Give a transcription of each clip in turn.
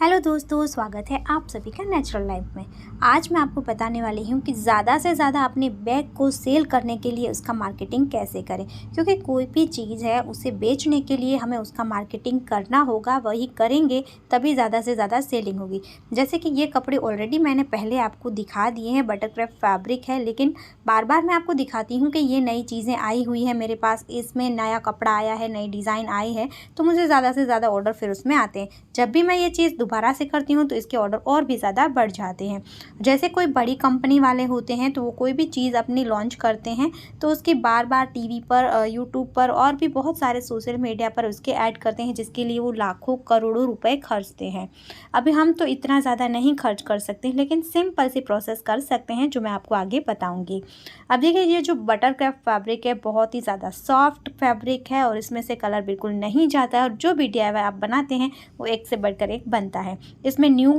Hello दोस्तों, स्वागत है आप सभी का नेचुरल लाइफ में। आज मैं आपको बताने वाली हूँ कि ज़्यादा से ज़्यादा अपने बैग को सेल करने के लिए उसका मार्केटिंग कैसे करें। क्योंकि कोई भी चीज़ है उसे बेचने के लिए हमें उसका मार्केटिंग करना होगा, वही करेंगे तभी ज़्यादा से ज़्यादा सेलिंग होगी। जैसे कि ये कपड़े ऑलरेडी मैंने पहले आपको दिखा दिए हैं, बटरक्राफ्ट फैब्रिक है, लेकिन बार बार मैं आपको दिखाती हूँ कि ये नई चीज़ें आई हुई है मेरे पास, इसमें नया कपड़ा आया है, नई डिज़ाइन आई है, तो मुझे ज़्यादा से ज़्यादा ऑर्डर फिर उसमें आते हैं। जब भी मैं ये चीज़ दोबारा से करती हूँ तो इसके ऑर्डर और भी ज़्यादा बढ़ जाते हैं। जैसे कोई बड़ी कंपनी वाले होते हैं तो वो कोई भी चीज़ अपनी लॉन्च करते हैं तो उसकी बार बार टीवी पर, यूट्यूब पर और भी बहुत सारे सोशल मीडिया पर उसके ऐड करते हैं, जिसके लिए वो लाखों करोड़ों रुपए खर्चते हैं। अभी हम तो इतना ज़्यादा नहीं खर्च कर सकते, लेकिन सिंपल सी प्रोसेस कर सकते हैं जो मैं आपको आगे बताऊँगी। अब देखिए, ये जो बटरक्राफ्ट फैब्रिक है बहुत ही ज़्यादा सॉफ्ट फैब्रिक है और इसमें से कलर बिल्कुल नहीं जाता है, और जो भी DIY आप बनाते हैं वो एक से बढ़कर एक बनता है। इसमें न्यू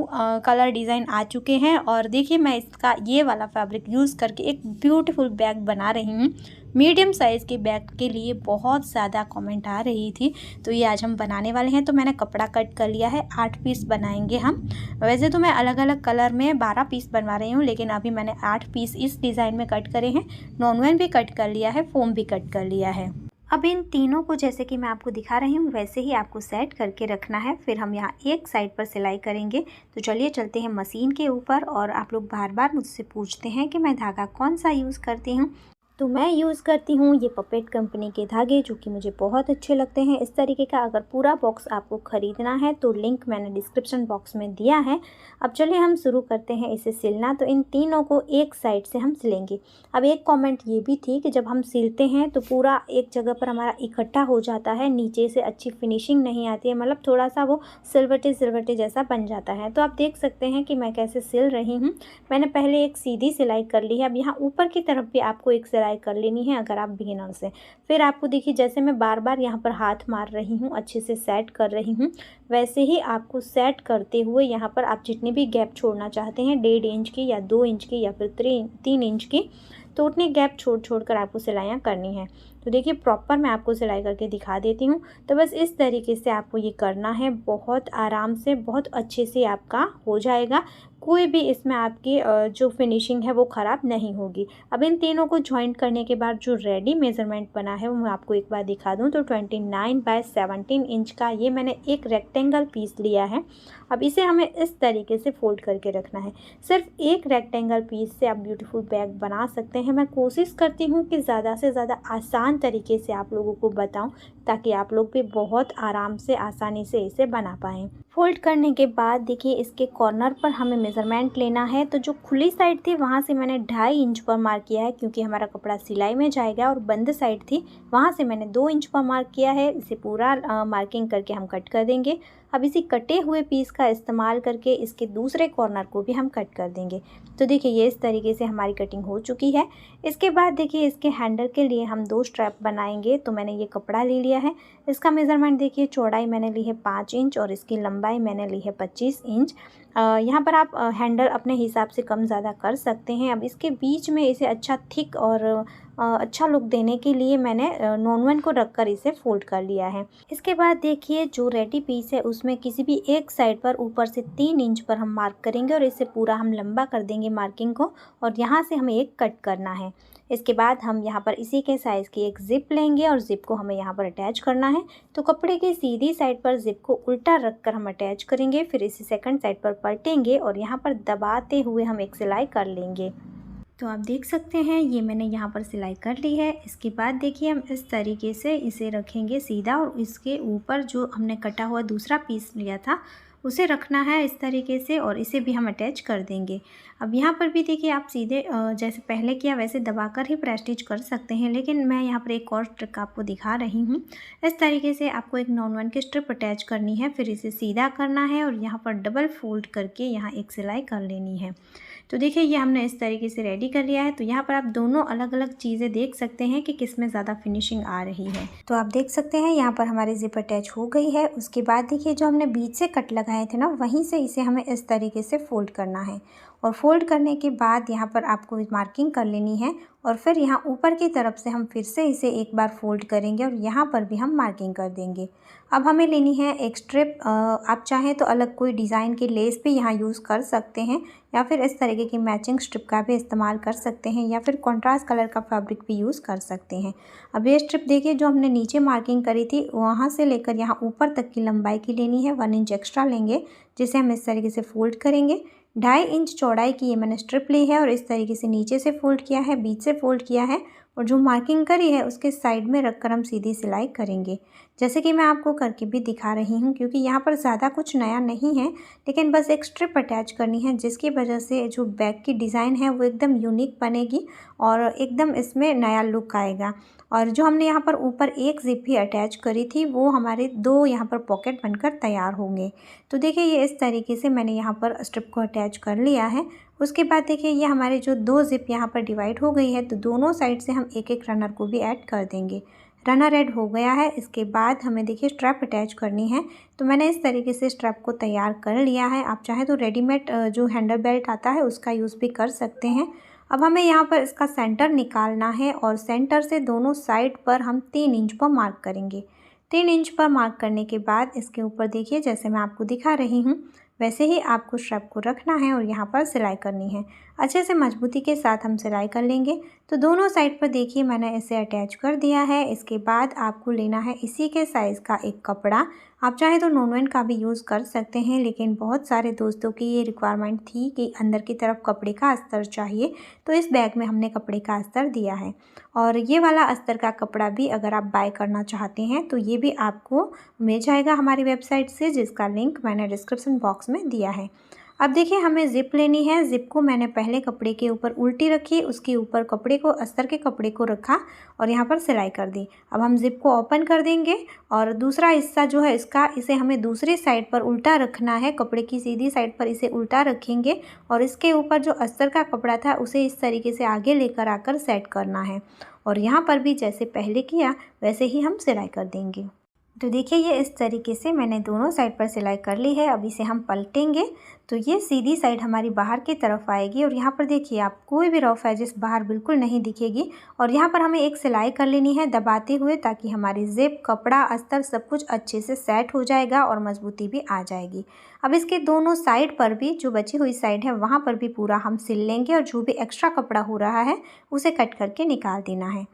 कलर डिज़ाइन आ चुके हैं और देखिए, मैं इसका ये वाला फैब्रिक यूज़ करके एक ब्यूटीफुल बैग बना रही हूँ। मीडियम साइज़ के बैग के लिए बहुत ज़्यादा कमेंट आ रही थी, तो ये आज हम बनाने वाले हैं। तो मैंने कपड़ा कट कर लिया है, 8 पीस बनाएंगे हम। वैसे तो मैं अलग अलग कलर में 12 पीस बनवा रही हूँ, लेकिन अभी मैंने 8 पीस इस डिज़ाइन में कट करे हैं। नॉन-वेज भी कट कर लिया है, फोम भी कट कर लिया है। अब इन तीनों को जैसे कि मैं आपको दिखा रही हूँ वैसे ही आपको सेट करके रखना है। फिर हम यहाँ एक साइड पर सिलाई करेंगे। तो चलिए चलते हैं मशीन के ऊपर। और आप लोग बार बार मुझसे पूछते हैं कि मैं धागा कौन सा यूज़ करती हूँ, तो मैं यूज़ करती हूँ ये पपेट कंपनी के धागे, जो कि मुझे बहुत अच्छे लगते हैं। इस तरीके का अगर पूरा बॉक्स आपको ख़रीदना है तो लिंक मैंने डिस्क्रिप्शन बॉक्स में दिया है। अब चलिए हम शुरू करते हैं इसे सिलना। तो इन तीनों को एक साइड से हम सिलेंगे। अब एक कमेंट ये भी थी कि जब हम सिलते हैं तो पूरा एक जगह पर हमारा इकट्ठा हो जाता है, नीचे से अच्छी फिनिशिंग नहीं आती है, मतलब थोड़ा सा वो सिलवटे सिलवटे जैसा बन जाता है। तो आप देख सकते हैं कि मैं कैसे सिल रही हूँ। मैंने पहले एक सीधी सिलाई कर ली है। अब यहाँ ऊपर की तरफ भी आपको एक सिलाई कर लेनी है अगर आप बिगिनर्स हैं। फिर आपको देखिए, जैसे मैं बार बार यहाँ पर हाथ मार रही हूँ, अच्छे से सेट कर रही हूँ, वैसे ही आपको सेट करते हुए यहाँ पर आप जितनी भी गैप छोड़ना चाहते हैं, 1.5 इंच की या 2 इंच की या फिर 3 इंच की, तो उतनी गैप छोड़ कर आपको सिलाइयाँ करनी है। तो देखिए, प्रॉपर मैं आपको सिलाई करके दिखा देती हूँ। तो बस इस तरीके से आपको ये करना है, बहुत आराम से, बहुत अच्छे से आपका हो जाएगा। कोई भी इसमें आपकी जो फिनिशिंग है वो ख़राब नहीं होगी। अब इन तीनों को जॉइंट करने के बाद जो रेडी मेज़रमेंट बना है वो मैं आपको एक बार दिखा दूँ। तो 29 बाय 17 इंच का ये मैंने एक रेक्टेंगल पीस लिया है। अब इसे हमें इस तरीके से फोल्ड करके रखना है। सिर्फ एक रेक्टेंगल पीस से आप ब्यूटीफुल बैग बना सकते हैं। मैं कोशिश करती हूँ कि ज़्यादा से ज़्यादा आसान तरीके से आप लोगों को बताऊँ, ताकि आप लोग भी बहुत आराम से, आसानी से इसे बना पाएँ। फोल्ड करने के बाद देखिए, इसके कॉर्नर पर हमें मेज़रमेंट लेना है। तो जो खुली साइड थी वहाँ से मैंने 2.5 इंच पर मार्क किया है, क्योंकि हमारा कपड़ा सिलाई में जाएगा, और बंद साइड थी वहाँ से मैंने 2 इंच पर मार्क किया है। इसे पूरा मार्किंग करके हम कट कर देंगे। अब इसी कटे हुए पीस का इस्तेमाल करके इसके दूसरे कॉर्नर को भी हम कट कर देंगे। तो देखिए, ये इस तरीके से हमारी कटिंग हो चुकी है। इसके बाद देखिए, इसके हैंडल के लिए हम 2 स्ट्रैप बनाएंगे। तो मैंने ये कपड़ा ले लिया है। इसका मेज़रमेंट देखिए, चौड़ाई मैंने ली है 5 इंच और इसकी लंबाई मैंने ली है 25 इंच। यहाँ पर आप हैंडल अपने हिसाब से कम ज़्यादा कर सकते हैं। अब इसके बीच में इसे अच्छा थिक और अच्छा लुक देने के लिए मैंने नॉन-वन को रखकर इसे फोल्ड कर लिया है। इसके बाद देखिए, जो रेडी पीस है उसमें किसी भी एक साइड पर ऊपर से 3 इंच पर हम मार्क करेंगे और इसे पूरा हम लंबा कर देंगे मार्किंग को, और यहाँ से हमें एक कट करना है। इसके बाद हम यहाँ पर इसी के साइज़ की एक ज़िप लेंगे और ज़िप को हमें यहाँ पर अटैच करना है। तो कपड़े की सीधी साइड पर ज़िप को उल्टा रखकर हम अटैच करेंगे। फिर इसे सेकंड साइड पर पलटेंगे और यहाँ पर दबाते हुए हम एक सिलाई कर लेंगे। तो आप देख सकते हैं, ये मैंने यहाँ पर सिलाई कर ली है। इसके बाद देखिए, हम इस तरीके से इसे रखेंगे सीधा, और इसके ऊपर जो हमने कटा हुआ दूसरा पीस लिया था उसे रखना है इस तरीके से, और इसे भी हम अटैच कर देंगे। अब यहाँ पर भी देखिए, आप सीधे जैसे पहले किया वैसे दबाकर ही प्रेस स्टिच कर सकते हैं, लेकिन मैं यहाँ पर एक और ट्रिक आपको दिखा रही हूँ। इस तरीके से आपको एक नॉन-वन की स्ट्रिप अटैच करनी है, फिर इसे सीधा करना है और यहाँ पर डबल फोल्ड करके यहाँ एक सिलाई कर लेनी है। तो देखिए, ये हमने इस तरीके से रेडी कर लिया है। तो यहाँ पर आप दोनों अलग अलग चीज़ें देख सकते हैं कि किस में ज़्यादा फिनिशिंग आ रही है। तो आप देख सकते हैं यहाँ पर हमारी ज़िप अटैच हो गई है। उसके बाद देखिए, जो हमने बीच से कट लगाए थे ना, वहीं से इसे हमें इस तरीके से फोल्ड करना है, और फोल्ड करने के बाद यहाँ पर आपको मार्किंग कर लेनी है और फिर यहाँ ऊपर की तरफ से हम फिर से इसे एक बार फोल्ड करेंगे और यहाँ पर भी हम मार्किंग कर देंगे। अब हमें लेनी है एक स्ट्रिप। आप चाहें तो अलग कोई डिज़ाइन की लेस भी यहाँ यूज़ कर सकते हैं, या फिर इस तरीके की मैचिंग स्ट्रिप का भी इस्तेमाल कर सकते हैं, या फिर कॉन्ट्रास्ट कलर का फैब्रिक भी यूज़ कर सकते हैं। अब ये स्ट्रिप देखिए, जो हमने नीचे मार्किंग करी थी वहाँ से लेकर यहाँ ऊपर तक की लंबाई की लेनी है। 1 इंच एक्स्ट्रा लेंगे, जिसे हम इस तरीके से फोल्ड करेंगे। 2.5 इंच चौड़ाई की ये मैंने स्ट्रिप ली है और इस तरीके से नीचे से फोल्ड किया है, बीच से फोल्ड किया है, और जो मार्किंग करी है उसके साइड में रखकर हम सीधी सिलाई करेंगे, जैसे कि मैं आपको करके भी दिखा रही हूँ। क्योंकि यहाँ पर ज़्यादा कुछ नया नहीं है, लेकिन बस एक स्ट्रिप अटैच करनी है, जिसकी वजह से जो बैक की डिज़ाइन है वो एकदम यूनिक बनेगी और एकदम इसमें नया लुक आएगा। और जो हमने यहाँ पर ऊपर एक ज़िप भी अटैच करी थी, वो हमारे 2 यहाँ पर पॉकेट बनकर तैयार होंगे। तो देखिए, ये इस तरीके से मैंने यहाँ पर स्ट्रिप को अटैच कर लिया है। उसके बाद देखिए, ये हमारे जो 2 ज़िप यहाँ पर डिवाइड हो गई है, तो दोनों साइड से हम एक एक रनर को भी ऐड कर देंगे। रनर ऐड हो गया है। इसके बाद हमें देखिए स्ट्रैप अटैच करनी है, तो मैंने इस तरीके से स्ट्रैप को तैयार कर लिया है। आप चाहें तो रेडीमेड जो हैंडल बेल्ट आता है उसका यूज़ भी कर सकते हैं। अब हमें यहाँ पर इसका सेंटर निकालना है और सेंटर से दोनों साइड पर हम 3 इंच पर मार्क करेंगे। 3 इंच पर मार्क करने के बाद इसके ऊपर देखिए, जैसे मैं आपको दिखा रही हूँ वैसे ही आपको स्ट्रैप को रखना है और यहाँ पर सिलाई करनी है। अच्छे से मजबूती के साथ हम सिलाई कर लेंगे। तो दोनों साइड पर देखिए मैंने इसे अटैच कर दिया है। इसके बाद आपको लेना है इसी के साइज़ का एक कपड़ा। आप चाहें तो नॉनवेन का भी यूज़ कर सकते हैं, लेकिन बहुत सारे दोस्तों की ये रिक्वायरमेंट थी कि अंदर की तरफ कपड़े का अस्तर चाहिए, तो इस बैग में हमने कपड़े का अस्तर दिया है। और ये वाला अस्तर का कपड़ा भी अगर आप बाय करना चाहते हैं तो ये भी आपको मिल जाएगा हमारी वेबसाइट से, जिसका लिंक मैंने डिस्क्रिप्शन बॉक्स में दिया है। अब देखिए, हमें ज़िप लेनी है। ज़िप को मैंने पहले कपड़े के ऊपर उल्टी रखी, उसके ऊपर कपड़े को, अस्तर के कपड़े को रखा और यहाँ पर सिलाई कर दी। अब हम ज़िप को ओपन कर देंगे और दूसरा हिस्सा जो है इसका, इसे हमें दूसरी साइड पर उल्टा रखना है। कपड़े की सीधी साइड पर इसे उल्टा रखेंगे और इसके ऊपर जो अस्तर का कपड़ा था उसे इस तरीके से आगे लेकर आकर सेट करना है। और यहाँ पर भी जैसे पहले किया वैसे ही हम सिलाई कर देंगे। तो देखिए, ये इस तरीके से मैंने दोनों साइड पर सिलाई कर ली है। अब इसे हम पलटेंगे तो ये सीधी साइड हमारी बाहर की तरफ आएगी और यहाँ पर देखिए आप कोई भी रफ एजेस बाहर बिल्कुल नहीं दिखेगी। और यहाँ पर हमें एक सिलाई कर लेनी है दबाते हुए, ताकि हमारी ज़िप, कपड़ा, अस्तर सब कुछ अच्छे से सेट हो जाएगा और मजबूती भी आ जाएगी। अब इसके दोनों साइड पर भी, जो बची हुई साइड है वहाँ पर भी पूरा हम सिल लेंगे और जो भी एक्स्ट्रा कपड़ा हो रहा है उसे कट करके निकाल देना है।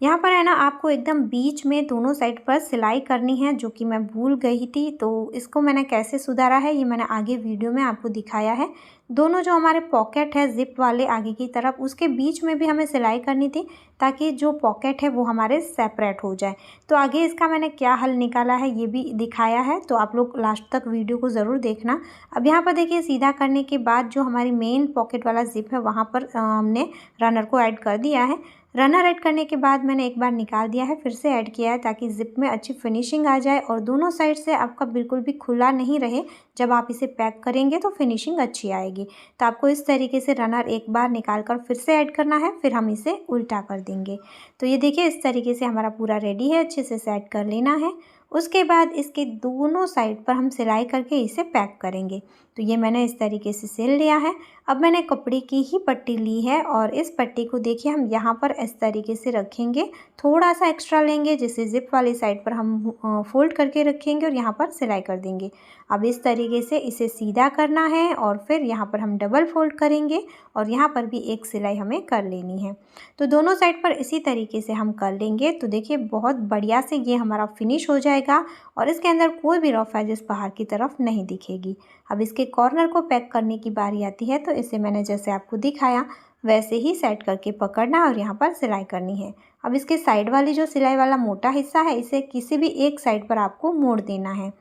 यहाँ पर है ना, आपको एकदम बीच में दोनों साइड पर सिलाई करनी है, जो कि मैं भूल गई थी। तो इसको मैंने कैसे सुधारा है ये मैंने आगे वीडियो में आपको दिखाया है। दोनों जो हमारे पॉकेट है ज़िप वाले आगे की तरफ, उसके बीच में भी हमें सिलाई करनी थी, ताकि जो पॉकेट है वो हमारे सेपरेट हो जाए। तो आगे इसका मैंने क्या हल निकाला है ये भी दिखाया है, तो आप लोग लास्ट तक वीडियो को ज़रूर देखना। अब यहाँ पर देखिए, सीधा करने के बाद जो हमारी मेन पॉकेट वाला ज़िप है वहाँ पर हमने रनर को ऐड कर दिया है। रनर ऐड करने के बाद मैंने एक बार निकाल दिया है, फिर से ऐड किया है, ताकि ज़िप में अच्छी फिनिशिंग आ जाए और दोनों साइड से आपका बिल्कुल भी खुला नहीं रहे। जब आप इसे पैक करेंगे तो फिनिशिंग अच्छी आएगी। तो आपको इस तरीके से रनर एक बार निकाल कर फिर से ऐड करना है, फिर हम इसे उल्टा कर देंगे। तो ये देखिए, इस तरीके से हमारा पूरा रेडी है, अच्छे से सेट कर लेना है। उसके बाद इसके दोनों साइड पर हम सिलाई करके इसे पैक करेंगे। तो ये मैंने इस तरीके से सिल लिया है। अब मैंने कपड़े की ही पट्टी ली है और इस पट्टी को देखिए हम यहाँ पर इस तरीके से रखेंगे, थोड़ा सा एक्स्ट्रा लेंगे, जिसे ज़िप वाली साइड पर हम फोल्ड करके रखेंगे और यहाँ पर सिलाई कर देंगे। अब इस तरीके से इसे सीधा करना है और फिर यहाँ पर हम डबल फोल्ड करेंगे और यहाँ पर भी एक सिलाई हमें कर लेनी है। तो दोनों साइड पर इसी तरीके से हम कर लेंगे। तो देखिए, बहुत बढ़िया से ये हमारा फिनिश हो जाएगा और इसके अंदर कोई भी रफ एजेस बाहर की तरफ नहीं दिखेगी। अब इसके कॉर्नर को पैक करने की बारी आती है, तो इसे मैंने जैसे आपको दिखाया वैसे ही सेट करके पकड़ना और यहाँ पर सिलाई करनी है। अब इसके साइड वाली जो सिलाई वाला मोटा हिस्सा है, इसे किसी भी एक साइड पर आपको मोड़ देना है।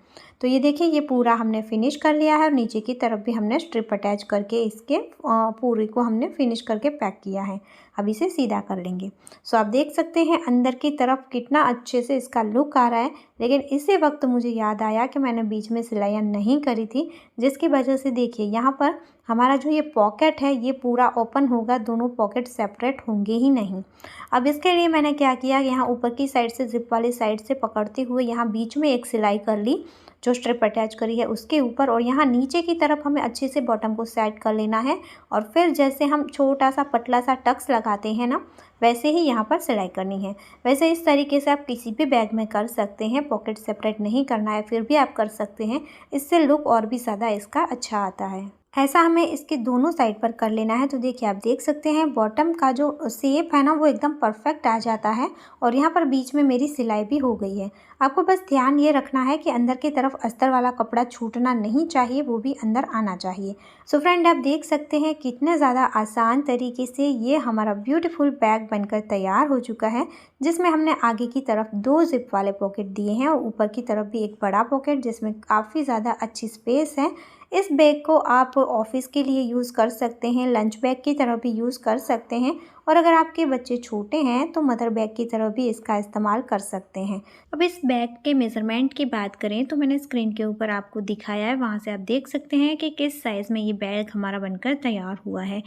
तो ये देखिए, ये पूरा हमने फिनिश कर लिया है और नीचे की तरफ भी हमने स्ट्रिप अटैच करके इसके पूरी को हमने फिनिश करके पैक किया है। अब इसे सीधा कर लेंगे। सो आप देख सकते हैं अंदर की तरफ कितना अच्छे से इसका लुक आ रहा है। लेकिन इसी वक्त मुझे याद आया कि मैंने बीच में सिलाइयाँ नहीं करी थी, जिसकी वजह से देखिए यहाँ पर हमारा जो ये पॉकेट है ये पूरा ओपन होगा, दोनों पॉकेट सेपरेट होंगे ही नहीं। अब इसके लिए मैंने क्या किया, यहाँ ऊपर की साइड से ज़िप वाली साइड से पकड़ते हुए यहाँ बीच में एक सिलाई कर ली। जो स्ट्रिप अटैच करी है उसके ऊपर, और यहाँ नीचे की तरफ हमें अच्छे से बॉटम को सेट कर लेना है। और फिर जैसे हम छोटा सा पतला सा टक्स लगाते हैं ना, वैसे ही यहाँ पर सिलाई करनी है। वैसे इस तरीके से आप किसी भी बैग में कर सकते हैं, पॉकेट सेपरेट नहीं करना है, फिर भी आप कर सकते हैं। इससे लुक और भी ज़्यादा इसका अच्छा आता है। ऐसा हमें इसके दोनों साइड पर कर लेना है। तो देखिए, आप देख सकते हैं बॉटम का जो शेप है ना वो एकदम परफेक्ट आ जाता है, और यहाँ पर बीच में मेरी सिलाई भी हो गई है। आपको बस ध्यान ये रखना है कि अंदर की तरफ अस्तर वाला कपड़ा छूटना नहीं चाहिए, वो भी अंदर आना चाहिए। सो फ्रेंड, आप देख सकते हैं कितने ज़्यादा आसान तरीके से ये हमारा ब्यूटीफुल बैग बनकर तैयार हो चुका है, जिसमें हमने आगे की तरफ 2 जिप वाले पॉकेट दिए हैं और ऊपर की तरफ भी एक बड़ा पॉकेट, जिसमें काफ़ी ज़्यादा अच्छी स्पेस है। इस बैग को आप ऑफिस के लिए यूज़ कर सकते हैं, लंच बैग की तरह भी यूज़ कर सकते हैं, और अगर आपके बच्चे छोटे हैं तो मदर बैग की तरह भी इसका इस्तेमाल कर सकते हैं। अब इस बैग के मेज़रमेंट की बात करें तो मैंने स्क्रीन के ऊपर आपको दिखाया है, वहाँ से आप देख सकते हैं कि किस साइज़ में ये बैग हमारा बनकर तैयार हुआ है।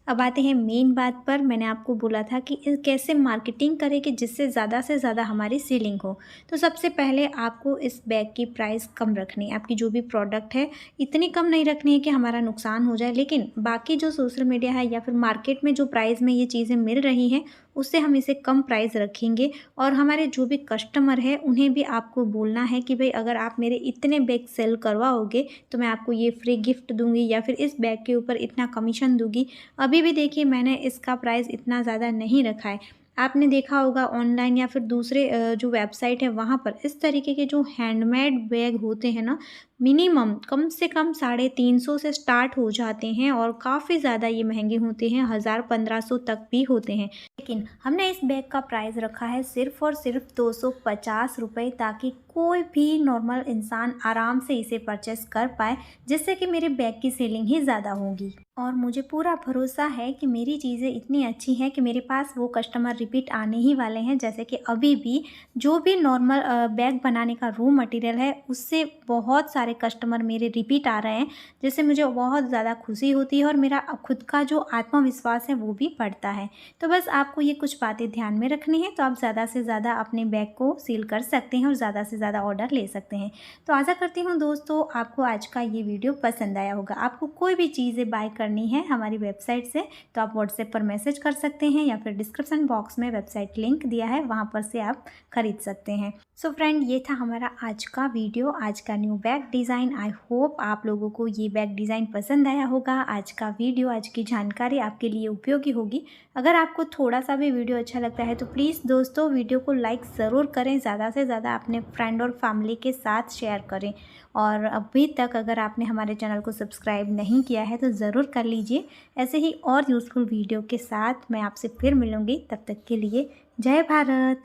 अब आते हैं मेन बात पर। मैंने आपको बोला था कि कैसे मार्केटिंग करें कि जिससे ज़्यादा से ज़्यादा हमारी सेलिंग हो। तो सबसे पहले आपको इस बैग की प्राइस कम रखनी है। आपकी जो भी प्रोडक्ट है इतनी कम नहीं रखनी है कि हमारा नुकसान हो जाए, लेकिन बाकी जो सोशल मीडिया है या फिर मार्केट में जो प्राइस में ये चीज़ें मिल रही हैं उससे हम इसे कम प्राइस रखेंगे। और हमारे जो भी कस्टमर है उन्हें भी आपको बोलना है कि भाई अगर आप मेरे इतने बैग सेल करवाओगे तो मैं आपको ये फ्री गिफ्ट दूंगी या फिर इस बैग के ऊपर इतना कमीशन दूंगी। अभी भी देखिए, मैंने इसका प्राइस इतना ज़्यादा नहीं रखा है। आपने देखा होगा ऑनलाइन या फिर दूसरे जो वेबसाइट है वहाँ पर इस तरीके के जो हैंडमेड बैग होते हैं ना, मिनिमम कम से कम 350 से स्टार्ट हो जाते हैं, और काफ़ी ज़्यादा ये महंगे होते हैं, 1000-1500 तक भी होते हैं। लेकिन हमने इस बैग का प्राइस रखा है सिर्फ़ और सिर्फ 250 रुपये, ताकि कोई भी नॉर्मल इंसान आराम से इसे परचेस कर पाए, जिससे कि मेरे बैग की सेलिंग ही ज़्यादा होगी। और मुझे पूरा भरोसा है कि मेरी चीज़ें इतनी अच्छी हैं कि मेरे पास वो कस्टमर रिपीट आने ही वाले हैं। जैसे कि अभी भी जो भी नॉर्मल बैग बनाने का रॉ मटेरियल है उससे बहुत सारे कस्टमर मेरे रिपीट आ रहे हैं, जिससे मुझे बहुत ज़्यादा खुशी होती है और मेरा खुद का जो आत्मविश्वास है वो भी बढ़ता है। तो बस आपको ये कुछ बातें ध्यान में रखनी है, तो आप ज़्यादा से ज़्यादा अपने बैग को सेल कर सकते हैं और ज़्यादा से ज़्यादा ऑर्डर ले सकते हैं। तो आशा करती हूँ दोस्तों आपको आज का ये वीडियो पसंद आया होगा। आपको कोई भी चीज़ें बाय करनी है हमारी वेबसाइट से तो आप व्हाट्सएप पर मैसेज कर सकते हैं, या फिर डिस्क्रिप्शन बॉक्स में वेबसाइट लिंक दिया है, वहाँ पर से आप खरीद सकते हैं। सो फ्रेंड, ये था हमारा आज का वीडियो, आज का new bag design. I hope आप लोगों को ये बैग डिज़ाइन पसंद आया होगा। आज का वीडियो, आज की जानकारी आपके लिए उपयोगी होगी। अगर आपको थोड़ा सा भी वीडियो अच्छा लगता है तो प्लीज़ दोस्तों वीडियो को लाइक ज़रूर करें, ज़्यादा से ज़्यादा अपने फ्रेंड और फैमिली के साथ शेयर करें। और अभी तक अगर आपने हमारे चैनल को सब्सक्राइब नहीं किया है तो ज़रूर कर लीजिए। ऐसे ही और यूज़फुल वीडियो के साथ मैं आपसे फिर मिलूँगी, तब तक के लिए जय भारत।